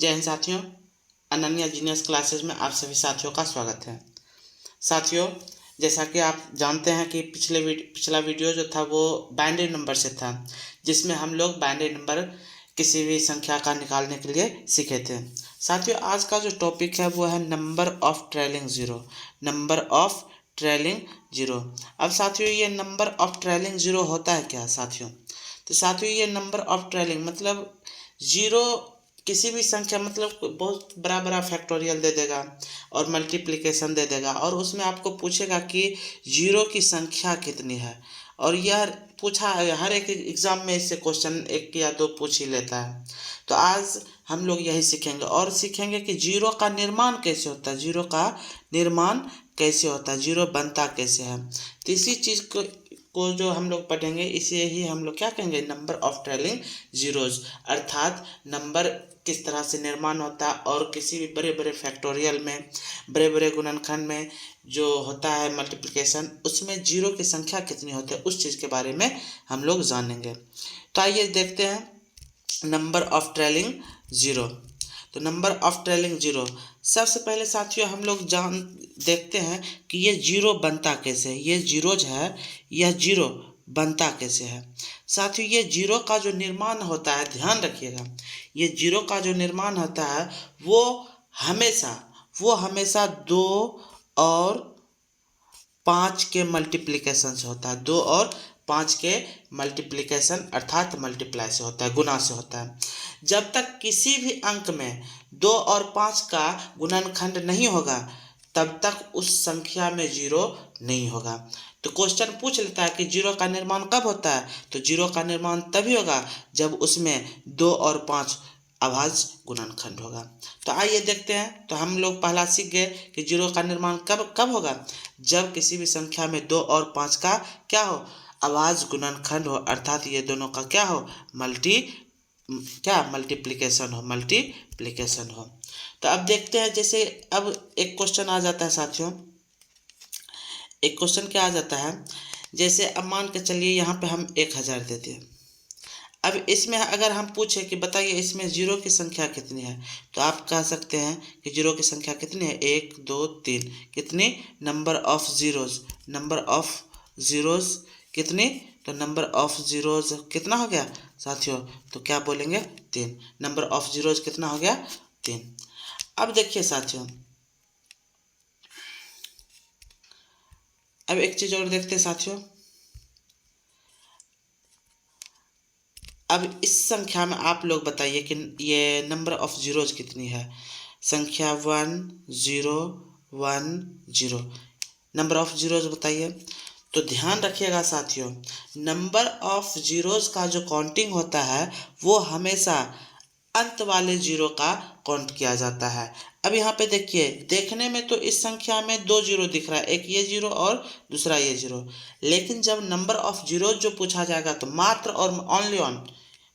जय हिंद साथियों, Ananya genius classes में आप सभी साथियों का स्वागत है। साथियों, जैसा कि आप जानते हैं कि पिछला वीडियो जो था वो बाइनरी नंबर से था, जिसमें हम लोग बाइनरी नंबर किसी भी संख्या का निकालने के लिए सीखे थे। साथियों, आज का जो टॉपिक है वो है number of trailing zero. Number of trailing zero. अब साथियों, ये नंबर ऑफ ट्रेलिंग ज़ीरो होता है क्या साथियों? तो साथियों, ये नंबर ऑफ ट्रेलिंग मतलब ज़ीरो किसी भी संख्या, मतलब बहुत बड़ा बड़ा फैक्टोरियल दे देगा और मल्टीप्लिकेशन दे देगा, और उसमें आपको पूछेगा कि जीरो की संख्या कितनी है। और यह पूछा है, हर एक एग्ज़ाम में इससे क्वेश्चन एक या दो पूछ ही लेता है। तो आज हम लोग यही सीखेंगे और सीखेंगे कि जीरो का निर्माण कैसे होता है, जीरो का निर्माण कैसे होता है, जीरो बनता कैसे है। तो इसी चीज़ को जो हम लोग पढ़ेंगे, इसे ही हम लोग क्या कहेंगे, नंबर ऑफ ट्रेलिंग जीरोज, अर्थात नंबर किस तरह से निर्माण होता है और किसी भी बड़े बड़े फैक्टोरियल में, बड़े बड़े गुणनखंड में जो होता है मल्टीप्लिकेशन, उसमें जीरो की संख्या कितनी होती है, उस चीज़ के बारे में हम लोग जानेंगे। तो आइए देखते हैं नंबर ऑफ ट्रेलिंग जीरो। तो नंबर ऑफ ट्रेलिंग जीरो, सबसे पहले साथियों हम लोग देखते हैं कि ये जीरो बनता कैसे है। ये जीरोज है, यह जीरो बनता कैसे है। साथियों, ये जीरो का जो निर्माण होता है, ध्यान रखिएगा, ये जीरो का जो निर्माण होता है वो हमेशा 2 और 5 के मल्टीप्लिकेशन से होता है। 2 और 5 के मल्टीप्लिकेशन अर्थात मल्टीप्लाई से होता है, गुना से होता है। जब तक किसी भी अंक में 2 और 5 का गुणनखंड नहीं होगा, तब तक उस संख्या में जीरो नहीं होगा। तो क्वेश्चन पूछ लेता है कि जीरो का निर्माण कब होता है, तो जीरो का निर्माण तभी होगा जब उसमें 2 और 5 अभाज्य गुणनखंड होगा। तो आइए देखते हैं। तो हम लोग पहला सीख गए कि जीरो का निर्माण कब होगा, जब किसी भी संख्या में 2 और 5 का क्या हो, अभाज्य गुणनखंड हो, अर्थात ये दोनों का क्या हो, मल्टीप्लिकेशन हो। तो अब देखते हैं, जैसे अब एक क्वेश्चन आ जाता है साथियों, एक क्वेश्चन क्या आ जाता है, जैसे अब मान के चलिए यहाँ पे हम 1000 देते हैं। अब इसमें अगर हम पूछे कि बताइए इसमें जीरो की संख्या कितनी है, तो आप कह सकते हैं कि जीरो की संख्या कितनी है, 1 2 3। कितनी, नंबर ऑफ ज़ीरोज़ कितनी, तो नंबर ऑफ ज़ीरोज़ कितना हो गया साथियों, तो क्या बोलेंगे, 3। नंबर ऑफ ज़ीरोज़ कितना हो गया, 3। अब देखिए साथियों, अब एक चीज़ और देखते हैं साथियों। अब इस संख्या में आप लोग बताइए कि ये नंबर ऑफ ज़ीरोज़ कितनी है। संख्या 1 0 1 0, नंबर ऑफ ज़ीरोज़ बताइए। तो ध्यान रखिएगा साथियों, नंबर ऑफ ज़ीरोज़ का जो काउंटिंग होता है वो हमेशा अंत वाले जीरो का काउंट किया जाता है। अब यहाँ पे देखिए, देखने में तो इस संख्या में 2 जीरो दिख रहा है, एक ये जीरो और दूसरा ये जीरो, लेकिन जब नंबर ऑफ जीरो जो पूछा जाएगा तो मात्र और ओनली ऑन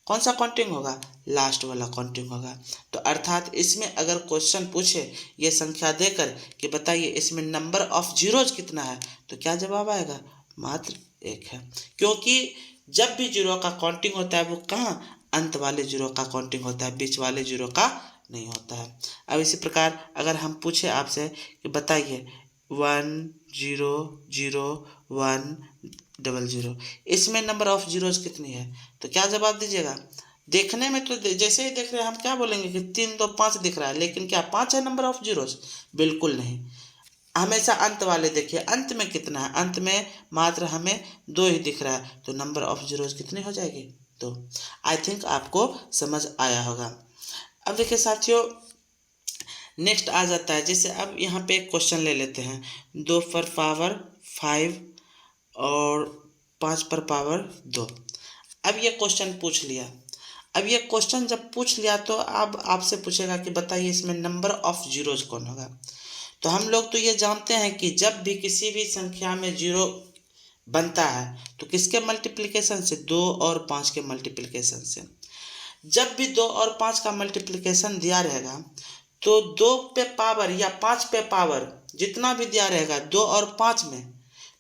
कौन सा काउंटिंग होगा, लास्ट वाला काउंटिंग होगा। तो अर्थात इसमें अगर क्वेश्चन पूछे ये संख्या देकर कि बताइए इसमें नंबर ऑफ जीरोज कितना है, तो क्या जवाब आएगा, मात्र 1 है। क्योंकि जब भी जीरो का काउंटिंग होता है वो कहाँ, अंत वाले जीरो का काउंटिंग होता है, बीच वाले जीरो का नहीं होता है। अब इसी प्रकार अगर हम पूछे आपसे कि बताइए 1 0 0 1 00, इसमें नंबर ऑफ जीरोज कितनी है, तो क्या जवाब दीजिएगा। देखने में तो जैसे ही देख रहे हैं हम क्या बोलेंगे कि 3 2 5 दिख रहा है, लेकिन क्या 5 है नंबर ऑफ जीरोज, बिल्कुल नहीं। हमेशा अंत वाले देखिए, अंत में कितना है, अंत में मात्र हमें 2 ही दिख रहा है, तो नंबर ऑफ जीरोज कितनी हो जाएगी, तो आई थिंक आपको समझ आया होगा। अब देखिए साथियों, नेक्स्ट आ जाता है, जैसे अब यहाँ पे एक क्वेश्चन ले लेते हैं, 2 पर पावर 5 और 5 पर पावर 2। अब ये क्वेश्चन पूछ लिया। अब ये क्वेश्चन जब पूछ लिया तो अब आपसे पूछेगा कि बताइए इसमें नंबर ऑफ जीरोज कौन होगा। तो हम लोग तो ये जानते हैं कि जब भी किसी भी संख्या में जीरो बनता है तो किसके मल्टीप्लिकेशन से, 2 और 5 के मल्टीप्लिकेशन से। जब भी 2 और 5 का मल्टीप्लिकेशन दिया रहेगा तो 2 पे पावर या 5 पे पावर जितना भी दिया रहेगा 2 और 5 में,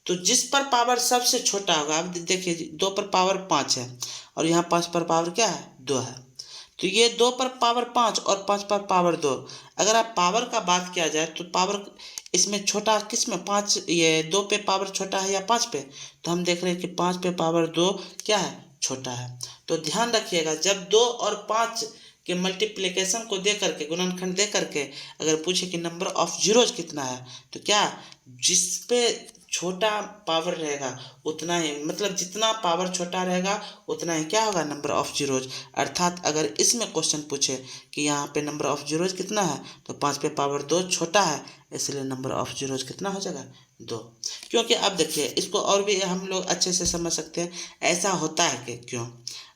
तो जिस पर पावर सबसे छोटा होगा, अब देखिए 2 पर पावर 5 है और यहाँ 5 पर पावर क्या है, 2 है, तो ये 2 पर पावर 5 और 5 पर पावर 2। अगर आप पावर का बात किया जाए तो पावर इसमें छोटा किस में, 5, ये 2 पे पावर छोटा है या 5 पे, तो हम देख रहे हैं कि 5 पे पावर 2 क्या है, छोटा है। तो ध्यान रखिएगा, जब 2 और 5 के मल्टीप्लिकेशन को दे करके, गुणनखंड दे करके अगर पूछे कि नंबर ऑफ जीरोज कितना है, तो क्या जिस पे छोटा पावर रहेगा उतना ही, मतलब जितना पावर छोटा रहेगा उतना ही क्या होगा, नंबर ऑफ जीरोज। अर्थात अगर इसमें क्वेश्चन पूछे कि यहाँ पे नंबर ऑफ जीरोज कितना है, तो 5 पे पावर 2 छोटा है, इसलिए नंबर ऑफ जीरोज कितना हो जाएगा, 2। क्योंकि अब देखिए इसको और भी हम लोग अच्छे से समझ सकते हैं ऐसा होता है कि क्यों।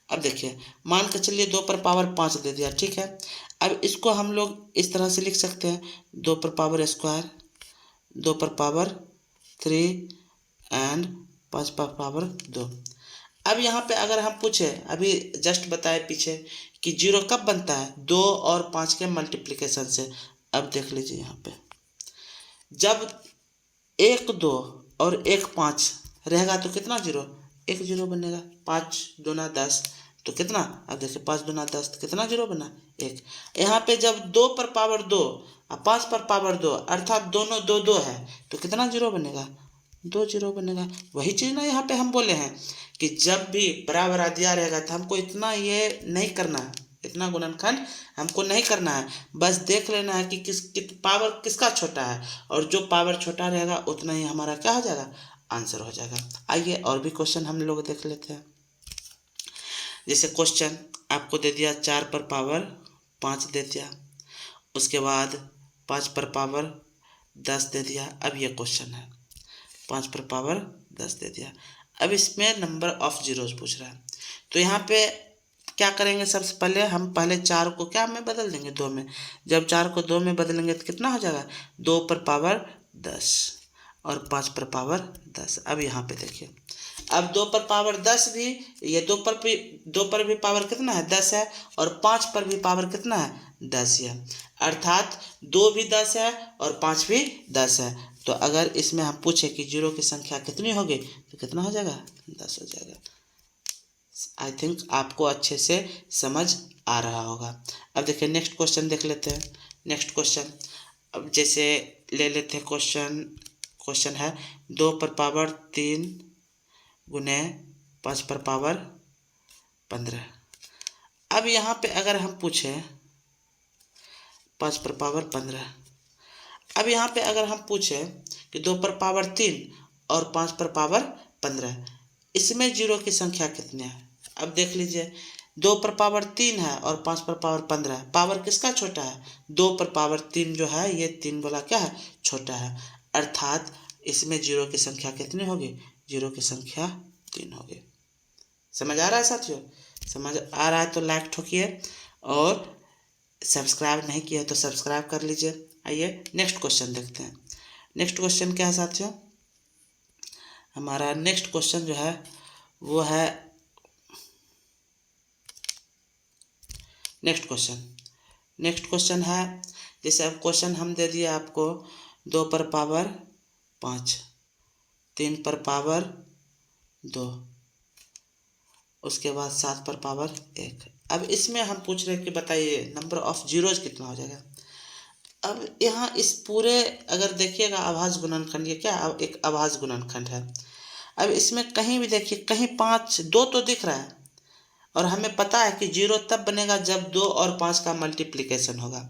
अब देखिए मान के चलिए 2 पर पावर 5 दे दिया, ठीक है। अब इसको हम लोग इस तरह से लिख सकते हैं, 2 पर पावर स्क्वायर, 2 पर पावर 3 एंड 5 पर पावर 2। अब यहाँ पे अगर हम पूछे, अभी जस्ट बताए पीछे कि जीरो कब बनता है, 2 और 5 के मल्टीप्लिकेशन से। अब देख लीजिए यहाँ पे जब 1 2 और 1 5 रहेगा तो कितना जीरो, 1 जीरो बनेगा। 5 दूना 10 तो कितना, अब देखिए 5 दूना 10 तो कितना जीरो बना, 1। यहाँ पे जब 2 पर पावर 2 और 5 पर पावर 2 अर्थात दोनों 2 2 है, तो कितना जीरो बनेगा, 2 जीरो बनेगा। वही चीज़ ना यहाँ पे हम बोले हैं कि जब भी बराबर दिया रहेगा तो हमको इतना ये नहीं करना है, इतना गुणनखंड हमको नहीं करना है, बस देख लेना है कि पावर किसका छोटा है, और जो पावर छोटा रहेगा उतना ही हमारा क्या हो जाएगा, आंसर हो जाएगा। आइए और भी क्वेश्चन हम लोग देख लेते हैं। जैसे क्वेश्चन आपको दे दिया 4 पर पावर 5 दे दिया, उसके बाद 5 पर पावर 10 दे दिया। अब ये क्वेश्चन है 5 पर पावर 10 दे दिया। अब इसमें नंबर ऑफ जीरोज पूछ रहा है, तो यहाँ पे क्या करेंगे, सबसे पहले हम पहले 4 को क्या में बदल देंगे, 2 में। जब 4 को 2 में बदलेंगे तो कितना हो जाएगा, 2 पर पावर 10 और 5 पर पावर 10। अब यहाँ पे देखिए, अब 2 पर पावर 10 भी, ये 2 पर भी पावर कितना है, 10 है, और 5 पर भी पावर कितना है, 10 है। अर्थात 2 भी 10 है और 5 भी 10 है। तो अगर इसमें हम पूछे कि जीरो की संख्या कितनी होगी, तो कितना हो जाएगा, 10 हो जाएगा। आई थिंक आपको अच्छे से समझ आ रहा होगा। अब देखिए नेक्स्ट क्वेश्चन देख लेते हैं। नेक्स्ट क्वेश्चन अब जैसे ले लेते हैं, क्वेश्चन है 2 पर पावर 3 गुने 5 पर पावर 15। अब यहाँ पे अगर हम पूछें 5 पर पावर 15, अब यहाँ पे अगर हम पूछें कि 2 पर पावर 3 और 5 पर पावर 15, इसमें जीरो की संख्या कितनी है। अब देख लीजिए 2 पर पावर 3 है और 5 पर पावर 15 है, पावर किसका छोटा है, 2 पर पावर 3 जो है ये 3 वाला क्या है, छोटा है। अर्थात इसमें जीरो की संख्या कितनी होगी, जीरो की संख्या 3 होगी। समझ आ रहा है साथियों, समझ आ रहा है तो लाइक ठोकिए, और सब्सक्राइब नहीं किया तो सब्सक्राइब कर लीजिए। आइए नेक्स्ट क्वेश्चन देखते हैं। नेक्स्ट क्वेश्चन क्या है साथियों, हमारा नेक्स्ट क्वेश्चन जो है वो है नेक्स्ट क्वेश्चन है, जैसे अब क्वेश्चन हम दे दिए आपको 2 पर पावर 5, 3 पर पावर 2, उसके बाद 7 पर पावर 1। अब इसमें हम पूछ रहे हैं कि बताइए नंबर ऑफ जीरोज कितना हो जाएगा। अब यहाँ इस पूरे अगर देखिएगा अभाज्य गुणनखंड, ये क्या एक अभाज्य गुणनखंड है। अब इसमें कहीं भी देखिए, कहीं 5 2 तो दिख रहा है, और हमें पता है कि जीरो तब बनेगा जब 2 और 5 का मल्टीप्लिकेशन होगा।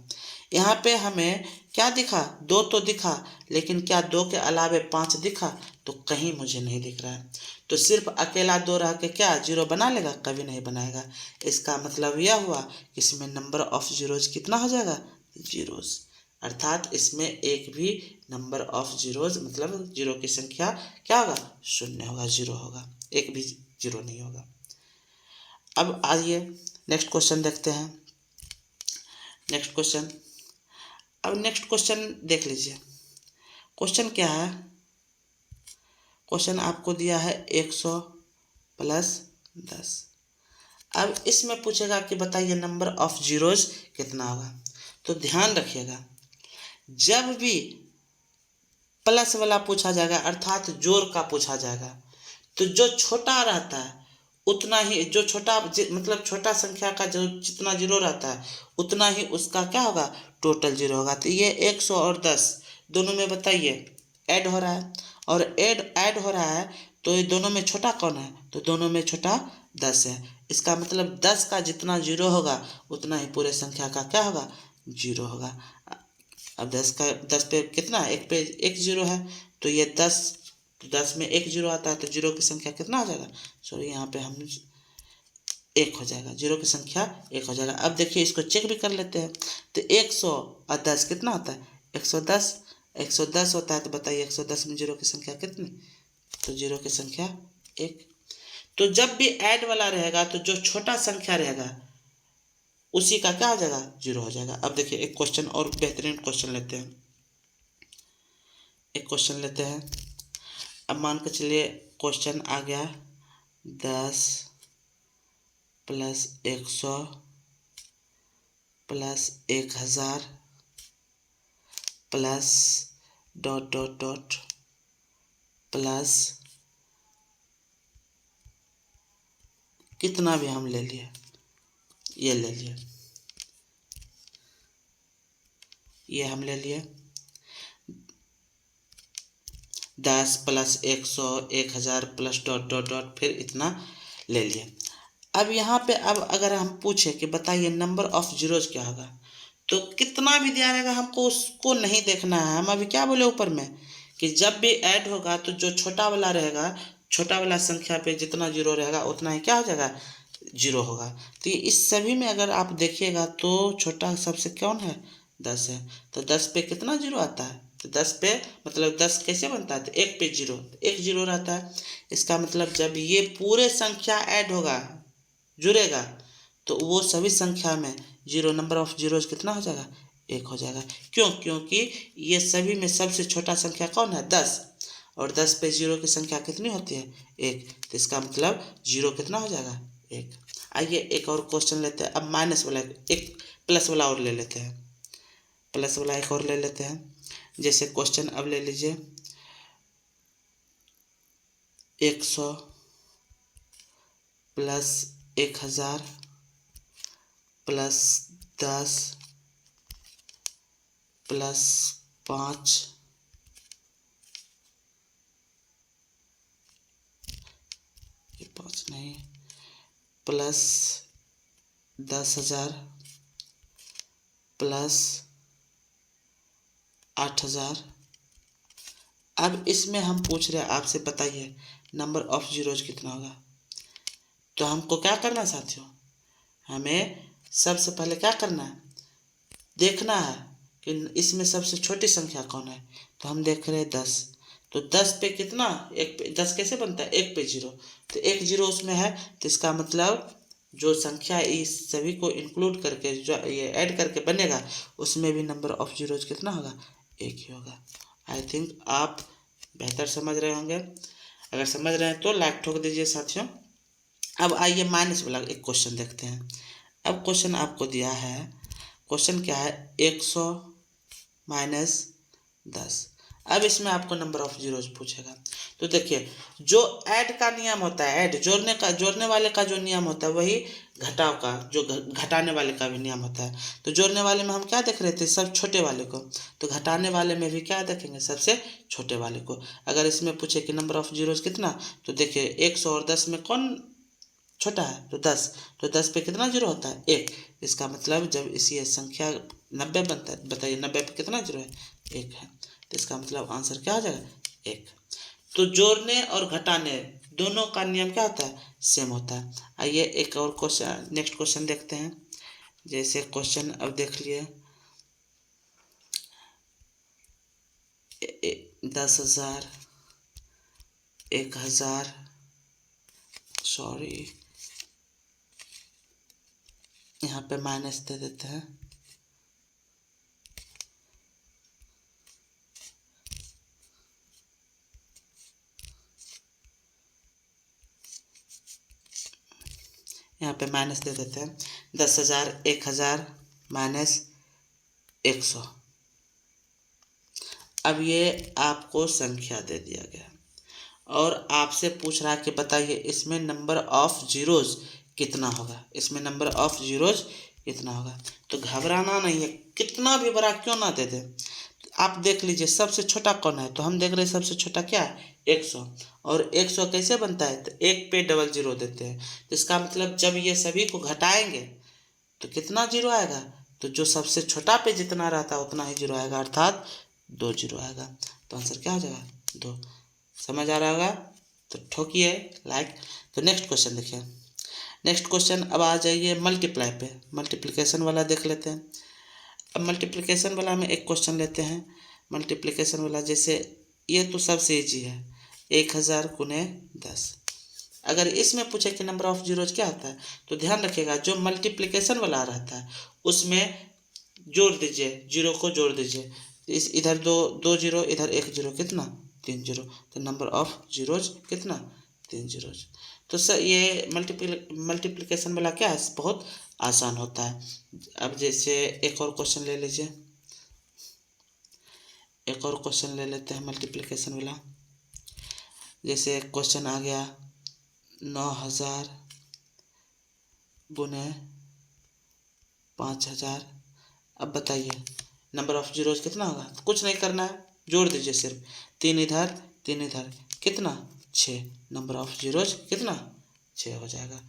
यहाँ पे हमें क्या दिखा, 2 तो दिखा, लेकिन क्या 2 के अलावे 5 दिखा, तो कहीं मुझे नहीं दिख रहा है। तो सिर्फ अकेला 2 रह के क्या जीरो बना लेगा, कभी नहीं बनाएगा। इसका मतलब यह हुआ कि इसमें नंबर ऑफ जीरोज कितना हो जाएगा, जीरोज। अर्थात इसमें एक भी नंबर ऑफ जीरोज मतलब जीरो की संख्या क्या होगा, शून्य होगा, जीरो होगा, एक भी जीरो नहीं होगा। अब आइए नेक्स्ट क्वेश्चन देखते हैं। नेक्स्ट क्वेश्चन, अब नेक्स्ट क्वेश्चन देख लीजिए। क्वेश्चन क्या है, क्वेश्चन आपको दिया है 100 प्लस 10। अब इसमें पूछेगा कि बताइए नंबर ऑफ जीरोज कितना होगा। तो ध्यान रखिएगा, जब भी प्लस वाला पूछा जाएगा अर्थात जोड़ का पूछा जाएगा, तो जो छोटा रहता है उतना ही जो मतलब छोटा संख्या का जो जितना जीरो रहता है उतना ही उसका क्या होगा, टोटल जीरो होगा। तो ये 100 और 10 दोनों में बताइए ऐड हो रहा है, और ऐड हो रहा है तो ये दोनों में छोटा कौन है, तो दोनों में छोटा 10 है। इसका मतलब 10 का जितना जीरो होगा उतना ही पूरे संख्या का क्या होगा, जीरो होगा। अब 10 पे कितना, एक पे एक जीरो है, तो ये 10 में एक जीरो आता है, तो जीरो की संख्या कितना हो जाएगा, सॉरी यहाँ पे हम एक हो जाएगा, जीरो की संख्या एक हो जाएगा। अब देखिए इसको चेक भी कर लेते हैं। तो 100 और 10 कितना होता है, 110। 110 होता है, तो बताइए 110 में जीरो की संख्या कितनी, तो जीरो की संख्या एक। तो जब भी ऐड वाला रहेगा तो जो छोटा संख्या रहेगा उसी का क्या हो जाएगा, जीरो हो जाएगा। अब देखिए एक क्वेश्चन और बेहतरीन क्वेश्चन लेते हैं। एक क्वेश्चन लेते हैं। अब मान के चलिए क्वेश्चन आ गया 10 plus 100 plus 1000 plus dot dot dot plus कितना भी हम ले लिए, ये ले लिए, ये हम ले लिए 10 plus 100 1000 plus dot dot dot फिर इतना ले लिए। अब यहाँ पे अब अगर हम पूछे कि बताइए नंबर ऑफ जीरोज क्या होगा, तो कितना भी दिया रहेगा हमको उसको नहीं देखना है। हम अभी क्या बोले ऊपर में कि जब भी ऐड होगा तो जो छोटा वाला रहेगा, छोटा वाला संख्या पे जितना जीरो रहेगा उतना ही क्या हो जाएगा, जीरो होगा। तो ये इस सभी में अगर आप देखिएगा तो छोटा सबसे कौन है, 10 है। तो 10 पे कितना जीरो आता है, तो 10 पे मतलब 10 कैसे बनता है, तो एक पे जीरो, एक जीरो रहता है। इसका मतलब जब ये पूरे संख्या ऐड होगा, जुड़ेगा, तो वो सभी संख्या में जीरो, नंबर ऑफ जीरोज कितना हो जाएगा, एक हो जाएगा। क्यों, क्योंकि ये सभी में सबसे छोटा संख्या कौन है, 10, और 10 पे जीरो की संख्या कितनी होती है, एक। तो इसका मतलब जीरो कितना हो जाएगा, एक। आइए एक और क्वेश्चन लेते हैं। अब माइनस वाला, एक प्लस वाला और ले लेते हैं। प्लस वाला एक और ले लेते हैं। जैसे क्वेश्चन अब ले लीजिए 100 प्लस 1000 प्लस 10 प्लस 5 ये 5 नहीं, प्लस 10,000 प्लस 8,000। अब इसमें हम पूछ रहे हैं आपसे, बताइए नंबर ऑफ जीरोज कितना होगा। तो हमको क्या करना है साथियों, हमें सबसे पहले क्या करना है, देखना है कि इसमें सबसे छोटी संख्या कौन है। तो हम देख रहे हैं 10, तो 10 पे कितना, एक पे 10 कैसे बनता है, एक पे जीरो, तो एक जीरो उसमें है। तो इसका मतलब जो संख्या इस सभी को इंक्लूड करके जो ये ऐड करके बनेगा उसमें भी नंबर ऑफ जीरोज कितना होगा, एक ही होगा। आई थिंक आप बेहतर समझ रहे होंगे। अगर समझ रहे हैं तो लाइक ठोक दीजिए साथियों। अब आइए माइनस वाला एक क्वेश्चन देखते हैं। अब क्वेश्चन आपको दिया है, क्वेश्चन क्या है, 100 माइनस 10। अब इसमें आपको नंबर ऑफ जीरोज पूछेगा। तो देखिए जो ऐड का नियम होता है, ऐड जोड़ने वाले का जो नियम होता है वही घटाव का, जो घटाने वाले का भी नियम होता है। तो जोड़ने वाले में हम क्या देख रहे थे, सब छोटे वाले को, तो घटाने वाले में भी क्या देखेंगे, सबसे छोटे वाले को। अगर इसमें पूछे कि नंबर ऑफ जीरोज कितना, तो देखिए 100 और 10 में कौन छोटा है, तो 10, तो 10 पे कितना जीरो होता है, एक। इसका मतलब जब इसी संख्या 90 बनता है, बताइए 90 पे कितना जीरो है, एक है। तो इसका मतलब आंसर क्या आ जाएगा, एक। तो जोड़ने और घटाने दोनों का नियम क्या होता है, सेम होता है। आइए एक और क्वेश्चन, नेक्स्ट क्वेश्चन देखते हैं। जैसे क्वेश्चन अब देख लिए 10,000 1,000, सॉरी यहाँ पे माइनस दे देते हैं, यहाँ पे माइनस दे देते हैं। 10,000 1,000 माइनस 100। अब ये आपको संख्या दे दिया गया और आपसे पूछ रहा है कि बताइए इसमें नंबर ऑफ जीरोज कितना होगा, इसमें नंबर ऑफ जीरोज कितना होगा। तो घबराना नहीं है, कितना भी बड़ा क्यों ना दे दे। आप देख लीजिए सबसे छोटा कौन है, तो हम देख रहे हैं सबसे छोटा क्या है 100। और 100 कैसे बनता है, तो एक पे डबल जीरो देते हैं। तो इसका मतलब जब ये सभी को घटाएंगे तो कितना जीरो आएगा, तो जो सबसे छोटा पे जितना रहता है उतना ही जीरो आएगा, अर्थात 2 जीरो आएगा। तो आंसर क्या हो जाएगा 2। समझ आ रहा होगा तो ठोकिए लाइक। तो नेक्स्ट क्वेश्चन देखिए, नेक्स्ट क्वेश्चन अब आ जाइए मल्टीप्लाई पे, मल्टीप्लिकेशन वाला देख लेते हैं। अब मल्टीप्लिकेशन वाला में एक क्वेश्चन लेते हैं, मल्टीप्लिकेशन वाला जैसे ये तो सबसे ईजी है 1000 गुने 10। अगर इसमें पूछे कि नंबर ऑफ जीरोज क्या होता है, तो ध्यान रखिएगा जो मल्टीप्लिकेशन वाला रहता है उसमें जोड़ दीजिए, जीरो को जोड़ दीजिए। इस इधर दो जीरो, इधर एक जीरो, कितना 3 जीरो। तो नंबर ऑफ जीरोज कितना 3 जीरोज। तो सर ये मल्टीप्लिकेशन वाला क्या है, बहुत आसान होता है। अब जैसे एक और क्वेश्चन ले लीजिए, एक और क्वेश्चन ले लेते हैं मल्टीप्लिकेशन वाला। जैसे क्वेश्चन आ गया 9000 गुने 5000। अब बताइए नंबर ऑफ जीरोज कितना होगा, तो कुछ नहीं करना है, जोड़ दीजिए सिर्फ 3 इधर 3 इधर, कितना 6। नंबर ऑफ जीरोज कितना 6 हो जाएगा।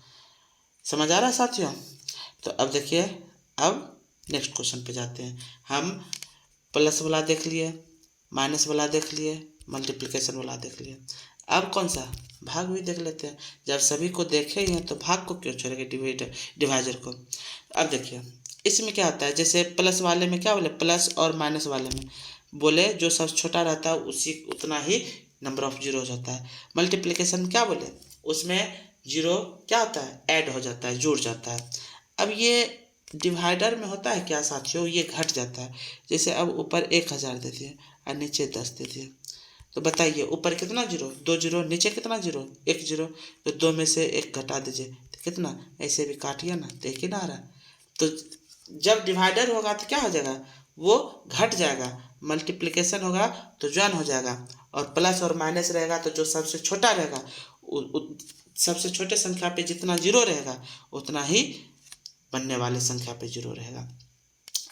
समझ आ रहा है साथियों। तो अब देखिए, अब नेक्स्ट क्वेश्चन पे जाते हैं। हम प्लस वाला देख लिए, माइनस वाला देख लिए, मल्टीप्लिकेशन वाला देख लिए। अब कौन सा भाग भी देख लेते हैं। जब सभी को देखे ही हैं तो भाग को क्यों छोड़ेंगे, डिवाइजर को। अब देखिए इसमें क्या होता है, जैसे प्लस वाले में क्या बोले, प्लस और माइनस वाले में बोले जो सबसे छोटा रहता है उसी उतना ही नंबर ऑफ जीरोज होता है। मल्टीप्लिकेशन क्या बोले, उसमें जीरो क्या होता है, ऐड हो जाता है, जुड़ जाता है। अब ये डिवाइडर में होता है क्या साथियों, ये घट जाता है। जैसे अब ऊपर 1000 दे दिए और नीचे 10 दे दिए, तो बताइए ऊपर कितना जीरो, 2 जीरो, नीचे कितना जीरो, 1 जीरो। तो 2 में से 1 घटा दीजिए तो कितना, ऐसे भी काटिए ना, देख ही ना आ रहा। तो जब डिवाइडर होगा तो क्या हो जाएगा, वो घट जाएगा। मल्टीप्लिकेशन होगा तो जॉइन हो जाएगा, और प्लस और माइनस रहेगा तो जो सबसे छोटा रहेगा सबसे छोटे संख्या पे जितना जीरो रहेगा उतना ही बनने वाले संख्या पे जीरो रहेगा।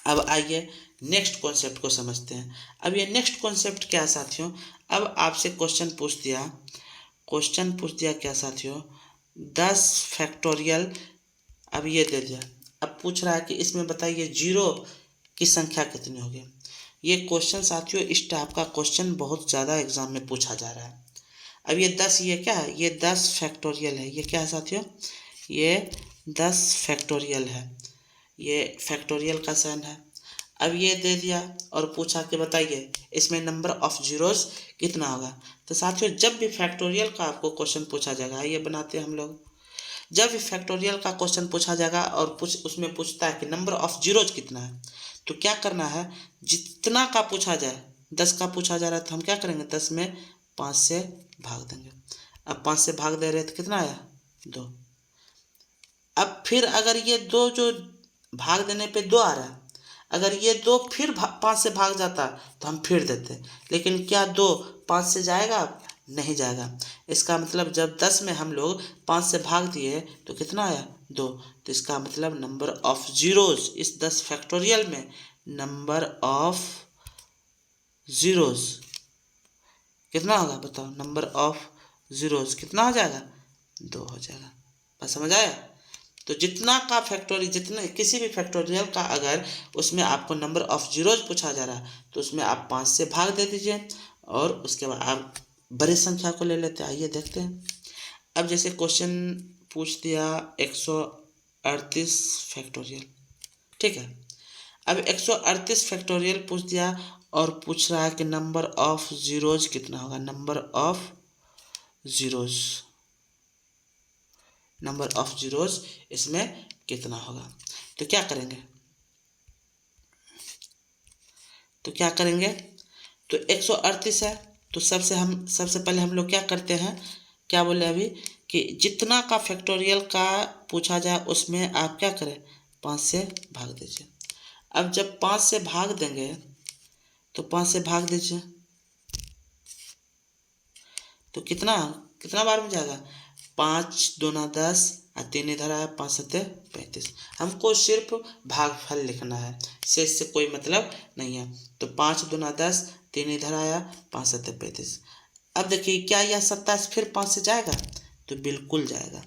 अब आइए नेक्स्ट कॉन्सेप्ट को समझते हैं। अब ये नेक्स्ट कॉन्सेप्ट क्या है साथियों, अब आपसे क्वेश्चन पूछ दिया, क्वेश्चन पूछ दिया क्या साथियों, 10 फैक्टोरियल। अब ये दे दिया, अब पूछ रहा है कि इसमें बताइए जीरो की संख्या कितनी होगी। ये क्वेश्चन साथियों इस टाइप का क्वेश्चन बहुत ज़्यादा एग्जाम में पूछा जा रहा है। अब ये 10, ये क्या है, ये 10 फैक्टोरियल है। ये क्या है साथियों, ये 10 फैक्टोरियल है, ये फैक्टोरियल का साइन है। अब ये दे दिया और पूछा कि बताइए इसमें नंबर ऑफ जीरोस कितना होगा। तो साथियों जब भी फैक्टोरियल का आपको क्वेश्चन पूछा जाएगा, ये बनाते हैं हम लोग, जब भी फैक्टोरियल का क्वेश्चन पूछा जाएगा और उसमें पूछता है कि नंबर ऑफ जीरोज कितना है, तो क्या करना है, जितना का पूछा जाए, 10 का पूछा जा रहा है तो हम क्या करेंगे, 10 में 5 से भाग देंगे। अब 5 से भाग दे रहे तो कितना आया 2। अब फिर अगर ये 2 जो भाग देने पे 2 आ रहा है, अगर ये 2 फिर 5 से भाग जाता तो हम फिर देते, लेकिन क्या 2 5 से जाएगा, नहीं जाएगा। इसका मतलब जब 10 में हम लोग 5 से भाग दिए तो कितना आया 2। तो इसका मतलब नंबर ऑफ जीरोज इस 10 फैक्टोरियल में नंबर ऑफ जीरोज कितना होगा, बताओ, नंबर ऑफ जीरोज कितना हो जाएगा 2 हो जाएगा। बस समझ आया। तो जितना का फैक्टोरियल, जितने किसी भी फैक्टोरियल का अगर उसमें आपको नंबर ऑफ जीरोज पूछा जा रहा है तो उसमें आप 5 से भाग दे दीजिए और उसके बाद आप बड़ी संख्या को ले लेते हैं। आइए देखते हैं। अब जैसे क्वेश्चन पूछ दिया 138 फैक्टोरियल, ठीक है। अब 138 फैक्टोरियल पूछ दिया और पूछ रहा है कि नंबर ऑफ जीरोज कितना होगा, number of zeros, number of zeros इसमें कितना होगा। तो क्या करेंगे, तो क्या करेंगे, तो 138 है तो सबसे पहले हम लोग क्या करते हैं, क्या बोले अभी, कि जितना का फैक्टोरियल का पूछा जाए उसमें आप क्या करें 5 से भाग दीजिए। अब जब 5 से भाग देंगे तो 5 से भाग दीजिए, तो कितना कितना बार में जाएगा, 5 दूना 10 और 3 इधर आया, 5 सत्ते 35। हमको सिर्फ भागफल लिखना है, शेष से कोई मतलब नहीं है। तो 5 दूना 10, 3 इधर आया, 5 सत्ते 35। अब देखिए क्या यह 27 फिर 5 से जाएगा, तो बिल्कुल जाएगा।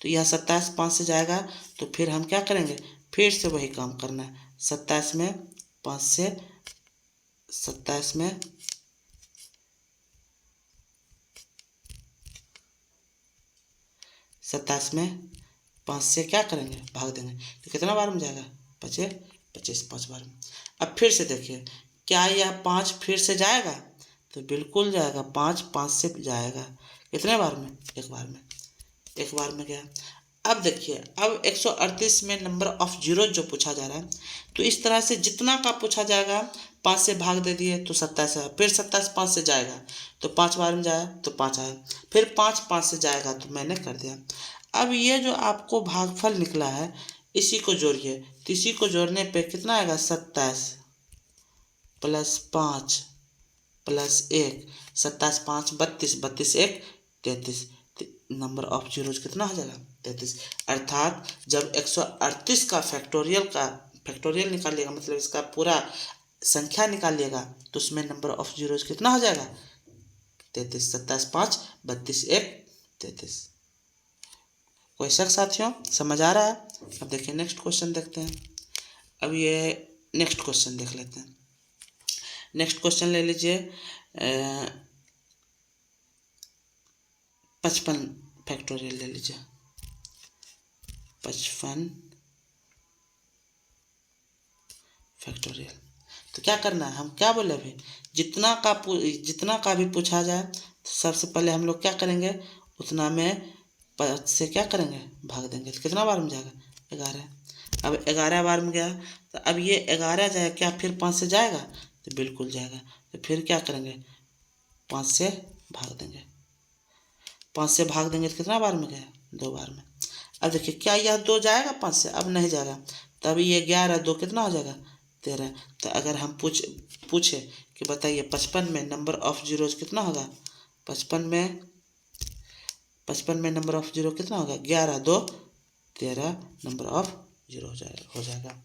तो यह 27 5 से जाएगा, तो फिर हम क्या करेंगे, फिर से वही काम करना है। 27 में 5 से 27 में 27 में 5 से क्या करेंगे, भाग देंगे, तो कितना बार में जाएगा, 25 25 5 बार में। अब फिर से देखिए क्या यह 5 फिर से जाएगा, तो बिल्कुल जाएगा, 5 5 से जाएगा, कितने बार में, एक बार में, एक बार में गया। अब देखिए अब 138 में नंबर ऑफ जीरो जो पूछा जा रहा है, तो इस तरह से जितना का पूछा जाएगा 5 से भाग दे दिए तो 27 है, फिर 27 5 से जाएगा तो 5 बार में जाए तो 5 आया, फिर 5 5 से जाएगा तो मैंने कर दिया। अब ये जो आपको भागफल निकला है इसी को जोड़िए, तो इसी को जोड़ने पे कितना आएगा, 27 plus 5 plus 1, 27 5 32, 32 1 33, number of zeros कितना हो जाएगा, 33। अर्थात जब 138 का फैक्टोरियल निकालिएगा, मतलब इसका पूरा संख्या निकालिएगा, तो उसमें नंबर ऑफ जीरोज कितना हो जाएगा, 33। 27 5 32 1 33। कोई शक साथियों, समझ आ रहा है? अब देखिए नेक्स्ट क्वेश्चन देखते हैं। अब ये नेक्स्ट क्वेश्चन देख लेते हैं। नेक्स्ट क्वेश्चन ले लीजिए 55 फैक्टोरियल ले लीजिए, 55 फैक्टोरियल। तो क्या करना है, हम क्या बोले अभी, जितना का भी पूछा जाए तो सबसे पहले हम लोग क्या करेंगे, उतना में 5 से क्या करेंगे, भाग देंगे, तो कितना बार में जाएगा, 11। अब 11 बार में गया, तो अब ये 11 जाएगा क्या, फिर 5 से जाएगा, तो बिल्कुल जाएगा। तो फिर क्या करेंगे, 5 से भाग देंगे, 5 से भाग देंगे तो कितना बार में गया, 2 बार में। अब देखिए क्या यह 2 जाएगा 5 से, अब नहीं जाएगा, तब ये 11 2 कितना हो जाएगा, 13। तो अगर हम पूछे कि बताइए 55 में नंबर ऑफ जीरोज कितना होगा, 55 में नंबर ऑफ जीरो कितना होगा, 11 2 13 नंबर ऑफ जीरो हो जाएगा।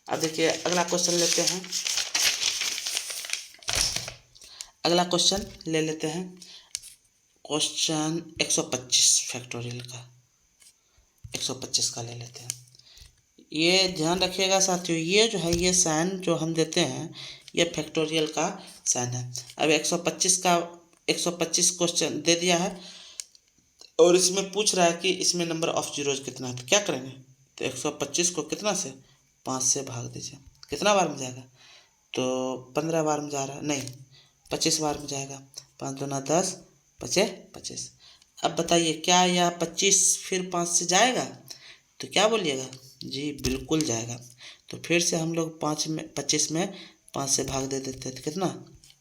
अब देखिए अगला क्वेश्चन लेते हैं, अगला क्वेश्चन ले लेते हैं, क्वेश्चन 125 फैक्टोरियल का, 125 का ले लेते हैं। ये ध्यान रखिएगा साथियों, ये जो है ये साइन जो हम देते हैं ये फैक्टोरियल का साइन है। अब 125 क्वेश्चन दे दिया है और इसमें पूछ रहा है कि इसमें नंबर ऑफ जीरोज कितना है, तो क्या करेंगे, तो 125 को कितना से 5 से भाग दीजिए, कितना बार में जाएगा, तो 15 बार में जा रहा है, नहीं 25 बार में जाएगा, 5 दूना 10 25 25। अब बताइए क्या यह 25 फिर 5 से जाएगा, तो क्या बोलिएगा, जी बिल्कुल जाएगा। तो फिर से हम लोग 25 में 5 से भाग दे देते हैं, तो कितना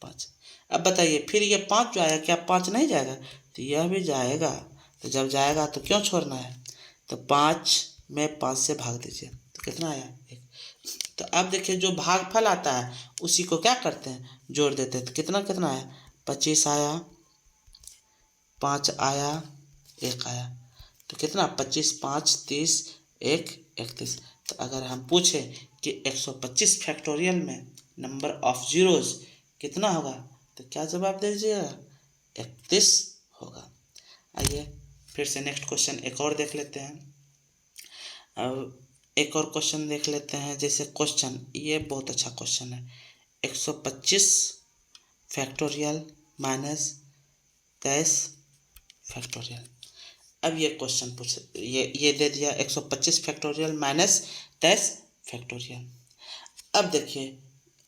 5। अब बताइए फिर ये 5 जो आया क्या 5 नहीं जाएगा, तो यह भी जाएगा। तो जब जाएगा तो क्यों छोड़ना है, तो 5 में 5 से भाग दीजिए, तो कितना आया 1। तो अब देखिए जो भागफल आता है उसी को क्या करते हैं, जोड़ देते हैं, तो कितना कितना आया, 25 आया, 5 आया, 1 आया, तो कितना 25 5 30 1 31। तो अगर हम पूछें कि 125 फैक्टोरियल में नंबर ऑफ जीरोज कितना होगा, तो क्या जवाब दे दीजिएगा, 31 होगा। आइए फिर से नेक्स्ट क्वेश्चन एक और देख लेते हैं। अब एक और क्वेश्चन देख लेते हैं, जैसे क्वेश्चन ये बहुत अच्छा क्वेश्चन है, 125 फैक्टोरियल माइनस 23 फैक्टोरियल। अब ये क्वेश्चन ये दे दिया 125 फैक्टोरियल माइनस 23 फैक्टोरियल। अब देखिए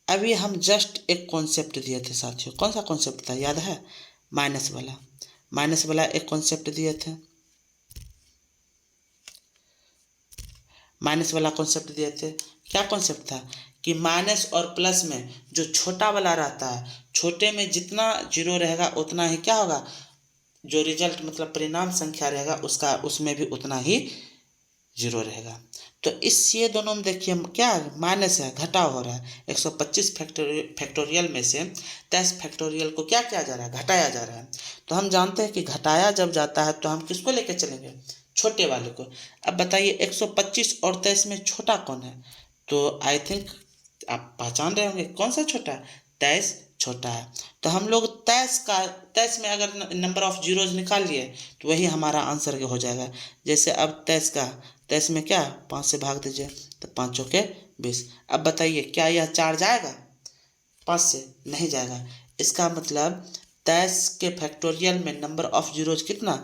अभी हम जस्ट एक कॉन्सेप्ट दिए थे साथियों, कौन सा कॉन्सेप्ट था याद है, माइनस वाला एक कॉन्सेप्ट दिए थे, माइनस वाला कॉन्सेप्ट दिए थे। क्या कॉन्सेप्ट था कि माइनस और प्लस में जो छोटा वाला रहता है, छोटे में जितना जीरो रहेगा उतना ही क्या होगा, जो रिजल्ट मतलब परिणाम संख्या रहेगा उसका उसमें भी उतना ही जीरो रहेगा। तो इस ये दोनों में देखिए क्या माइनस है, घटाव हो रहा है। 125 फैक्टोरियल में से 23 फैक्टोरियल को क्या किया जा रहा है, घटाया जा रहा है। तो हम जानते हैं कि घटाया जब जाता है तो हम किसको लेके चलेंगे, छोटे वाले को। अब बताइए 125 और 23 में छोटा कौन है, तो आई थिंक आप पहचान रहे होंगे कौन सा छोटा है, 23 छोटा है। तो हम लोग 23 में अगर नंबर ऑफ जीरोज निकाल लिए तो वही हमारा आंसर हो जाएगा। जैसे अब 23 में क्या 5 से भाग दीजिए तो 5 चौके 20। अब बताइए क्या यह 4 जाएगा 5 से, नहीं जाएगा। इसका मतलब 23 के फैक्टोरियल में नंबर ऑफ जीरोज कितना,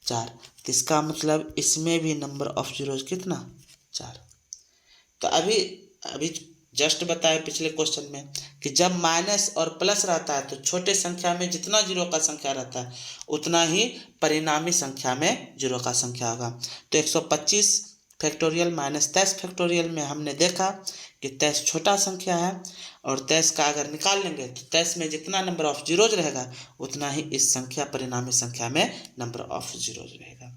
4। तो इसका मतलब इसमें भी नंबर ऑफ जीरोज कितना, 4। तो अभी जस्ट बताए पिछले क्वेश्चन में कि जब माइनस और प्लस रहता है तो छोटे संख्या में जितना जीरो का संख्या रहता है उतना ही परिणामी संख्या में जीरो का संख्या होगा। तो 125 फैक्टोरियल माइनस 23 फैक्टोरियल में हमने देखा कि 23 छोटा संख्या है और 23 का अगर निकाल लेंगे तो 23 में जितना नंबर ऑफ जीरोज रहेगा उतना ही इस संख्या परिणामी संख्या में नंबर ऑफ जीरोज रहेगा।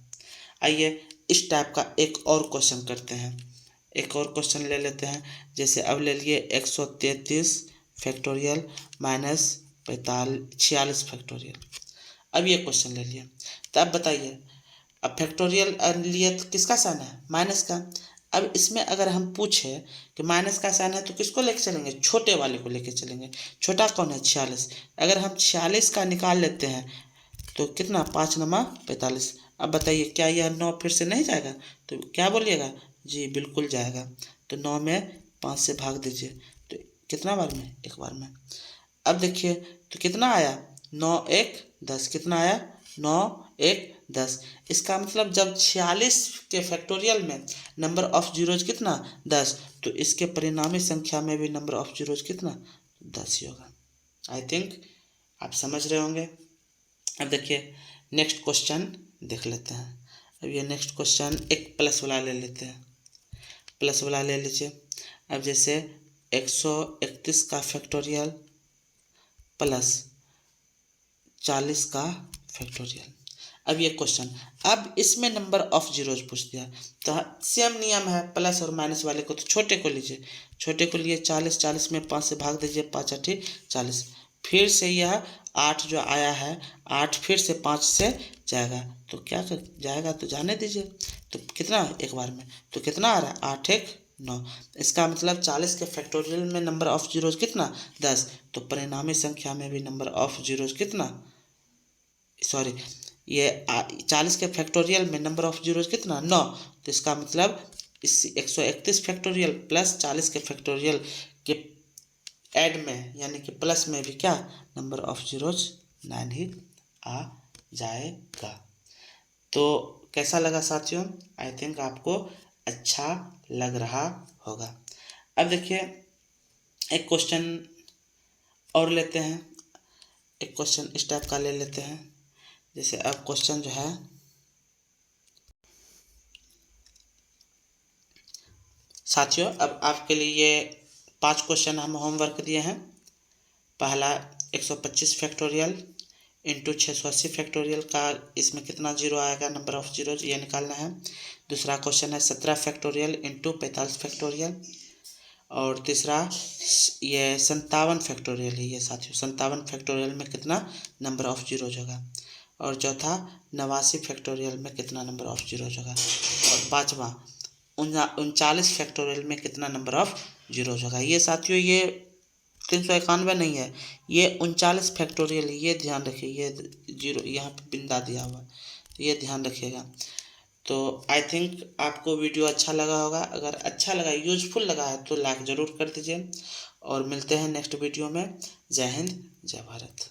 आइए इस टाइप का एक और क्वेश्चन करते हैं, एक और क्वेश्चन ले लेते हैं। जैसे अब ले लिए 133 फैक्टोरियल माइनस 46 फैक्टोरियल। अब ये क्वेश्चन ले लिया, तो अब बताइए, अब फैक्टोरियल लिए तो किसका साइन है, माइनस का। अब इसमें अगर हम पूछे कि माइनस का साइन है तो किसको लेके चलेंगे, छोटे वाले को लेके चलेंगे। छोटा कौन है, 46। अगर हम 46 का निकाल लेते हैं तो कितना, 5 नमा 45। अब बताइए क्या यह 9 फिर से नहीं जाएगा, तो क्या बोलिएगा, जी बिल्कुल जाएगा। तो 9 में 5 से भाग दीजिए तो कितना बार में, एक बार में। अब देखिए तो कितना आया, 9 1 10, कितना आया 9 1 10। इसका मतलब जब 46 के फैक्टोरियल में नंबर ऑफ जीरोज कितना, 10, तो इसके परिणामी संख्या में भी नंबर ऑफ जीरोज कितना, 10 ही होगा। आई थिंक आप समझ रहे होंगे। अब देखिए नेक्स्ट क्वेश्चन देख लेते हैं। अब ये नेक्स्ट क्वेश्चन एक प्लस वाला ले लेते हैं, प्लस वाला ले लीजिए। अब जैसे 131 का फैक्टोरियल प्लस 40 का फैक्टोरियल। अब ये क्वेश्चन, अब इसमें नंबर ऑफ जीरोज पूछ दिया तो सेम नियम है, प्लस और माइनस वाले को तो छोटे को लीजिए। छोटे को लिए 40 में 5 से भाग दीजिए, 5 8 40। फिर से यह 8 जो आया है 8 फिर से 5 से जाएगा तो क्या कर जाएगा, तो जाने दीजिए। तो कितना, एक बार में, तो कितना आ रहा है 8 1 9। इसका मतलब 40 के फैक्टोरियल में नंबर ऑफ जीरोज कितना, 10। तो परिणामी संख्या में भी नंबर ऑफ जीरोज कितना, सॉरी ये 40 के फैक्टोरियल में नंबर ऑफ जीरोज कितना, 9। तो इसका मतलब इस 131 फैक्टोरियल प्लस 40 के फैक्टोरियल के ऐड में यानी कि प्लस में भी क्या, नंबर ऑफ जीरोज 9 ही आ जाएगा। तो कैसा लगा साथियों, आई थिंक आपको अच्छा लग रहा होगा। अब देखिए एक क्वेश्चन और लेते हैं, एक क्वेश्चन इस टाइप का ले लेते हैं। जैसे अब क्वेश्चन जो है, साथियों अब आपके लिए ये 5 क्वेश्चन हम होमवर्क दिए हैं। पहला 125 फैक्टोरियल इंटू 680 फैक्टोरियल का, इसमें कितना जीरो आएगा, नंबर ऑफ जीरोज ये निकालना है। दूसरा क्वेश्चन है 17 फैक्टोरियल इंटू 45 फैक्टोरियल। और तीसरा ये 57 फैक्टोरियल है ये साथियों, 57 फैक्टोरियल में कितना नंबर ऑफ जीरोज होगा। और चौथा 89 फैक्टोरियल में कितना नंबर ऑफ जीरोज होगा। और पाँचवा 39 फैक्टोरियल में कितना नंबर ऑफ जीरोज होगा। ये साथियों ये 391 नहीं है, ये 39 फैक्टोरियल, ये ध्यान रखिए, ये जीरो यहाँ पे बिंदा दिया हुआ, ये ध्यान रखिएगा। तो आई थिंक आपको वीडियो अच्छा लगा होगा। अगर अच्छा लगा, यूजफुल लगा है तो लाइक ज़रूर कर दीजिए और मिलते हैं नेक्स्ट वीडियो में। जय हिंद, जय भारत।